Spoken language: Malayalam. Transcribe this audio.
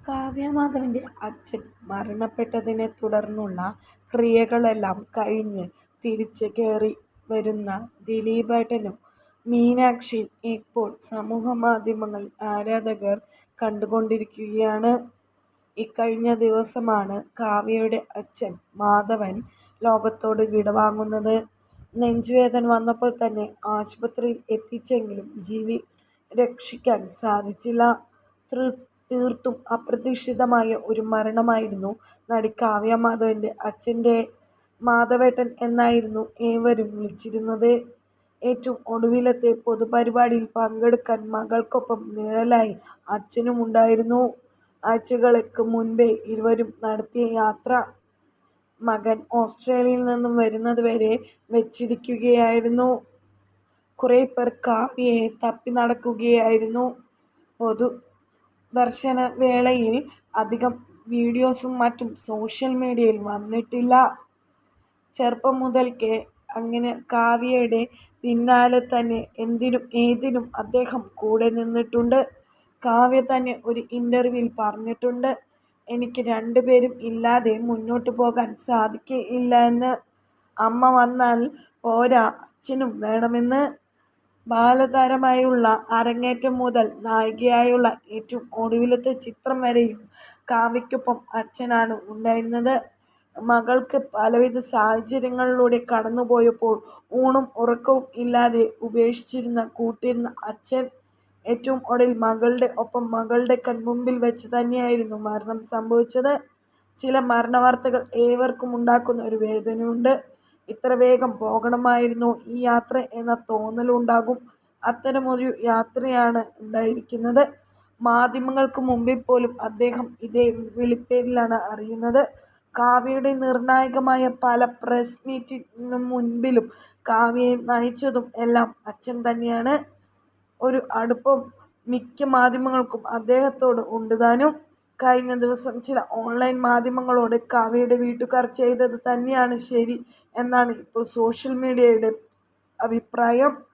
കാവ്യമാധവന്റെ അച്ഛൻ മരണപ്പെട്ടതിനെ തുടർന്നുള്ള ക്രിയകളെല്ലാം കഴിഞ്ഞ് തിരിച്ച് കേറി വരുന്ന ദിലീപേട്ടനും മീനാക്ഷിയും ഇപ്പോൾ സമൂഹമാധ്യമങ്ങളിൽ ആരാധകർ കണ്ടുകൊണ്ടിരിക്കുകയാണ്. ഇക്കഴിഞ്ഞ ദിവസമാണ് കാവ്യയുടെ അച്ഛൻ മാധവൻ ലോകത്തോട് വിടവാങ്ങുന്നത്. നെഞ്ചുവേദന വന്നപ്പോൾ തന്നെ ആശുപത്രിയിൽ എത്തിച്ചെങ്കിലും ജീവൻ രക്ഷിക്കാൻ സാധിച്ചില്ല. തീർത്തും അപ്രതീക്ഷിതമായ ഒരു മരണമായിരുന്നു നടി കാവ്യ മാധവന്റെ അച്ഛൻ്റെ. മാധവേട്ടൻ എന്നായിരുന്നു ഏവരും വിളിച്ചിരുന്നത്. ഏറ്റവും ഒടുവിലത്തെ പൊതുപരിപാടിയിൽ പങ്കെടുക്കാൻ മകൾക്കൊപ്പം നിഴലായി അച്ഛനും ഉണ്ടായിരുന്നു. ആഴ്ചകൾക്ക് മുൻപേ ഇരുവരും നടത്തിയ യാത്ര മകൻ ഓസ്ട്രേലിയയിൽ നിന്നും വരുന്നതുവരെ വെച്ചിരിക്കുകയായിരുന്നു. കുറേ പേർ കാവ്യയെ തപ്പി നടക്കുകയായിരുന്നു. പൊതുദർശന വേളയിൽ അധികം വീഡിയോസും മറ്റും സോഷ്യൽ മീഡിയയിൽ വന്നിട്ടില്ല. ചെറുപ്പം മുതൽക്കേ അങ്ങനെ കാവ്യയുടെ പിന്നാലെ തന്നെ എന്തിനും ഏതിനും അദ്ദേഹം കൂടെ നിന്നിട്ടുണ്ട്. കാവ്യ തന്നെ ഒരു ഇന്റർവ്യൂവിൽ പറഞ്ഞിട്ടുണ്ട്, എനിക്ക് രണ്ടുപേരും ഇല്ലാതെ മുന്നോട്ട് പോകാൻ സാധിക്കില്ല എന്ന്. അമ്മ വന്നാൽ പോരാ, അച്ഛനും വേണമെന്ന്. ബാലതാരമായുള്ള അരങ്ങേറ്റം മുതൽ നായികയായുള്ള ഏറ്റവും ഒടുവിലത്തെ ചിത്രം വരെയും കാവ്യയ്ക്കൊപ്പം അച്ഛനാണ് ഉണ്ടായിരുന്നത്. മകൾക്ക് പലവിധ സാഹചര്യങ്ങളിലൂടെ കടന്നുപോയപ്പോൾ ഊണും ഉറക്കവും ഇല്ലാതെ കൂട്ടിരുന്ന അച്ഛൻ ഏറ്റവും ഒടുവിൽ മകളുടെ ഒപ്പം മകളുടെ കൺമുമ്പിൽ വെച്ച് തന്നെയായിരുന്നു മരണം സംഭവിച്ചത്. ചില മരണവാർത്തകൾ ഏവർക്കും ഉണ്ടാക്കുന്ന ഒരു വേദനയുണ്ട്. ഇത്ര വേഗം പോകണമായിരുന്നോ ഈ യാത്ര എന്ന തോന്നലുണ്ടാകും. അത്തരമൊരു യാത്രയാണ് ഉണ്ടായിരിക്കുന്നത്. മാധ്യമങ്ങൾക്ക് മുമ്പിൽ പോലും അദ്ദേഹം ഇതേ വിളിപ്പേരിലാണ് അറിയുന്നത്. കാവ്യയുടെ നിർണായകമായ പല പ്രസ് മീറ്റിന് മുൻപിലും കാവ്യയെ നയിച്ചതും എല്ലാം അച്ഛൻ തന്നെയാണ്. ഒരു അടുപ്പം മിക്ക മാധ്യമങ്ങൾക്കും അദ്ദേഹത്തോട് ഉണ്ടുതാനും. കഴിഞ്ഞ ദിവസം ചില ഓൺലൈൻ മാധ്യമങ്ങളോട് കാവ്യയുടെ വീട്ടുകാർ ചെയ്തത് തന്നെയാണ് ശരി എന്നാണ് ഇപ്പോൾ സോഷ്യൽ മീഡിയയുടെ അഭിപ്രായം.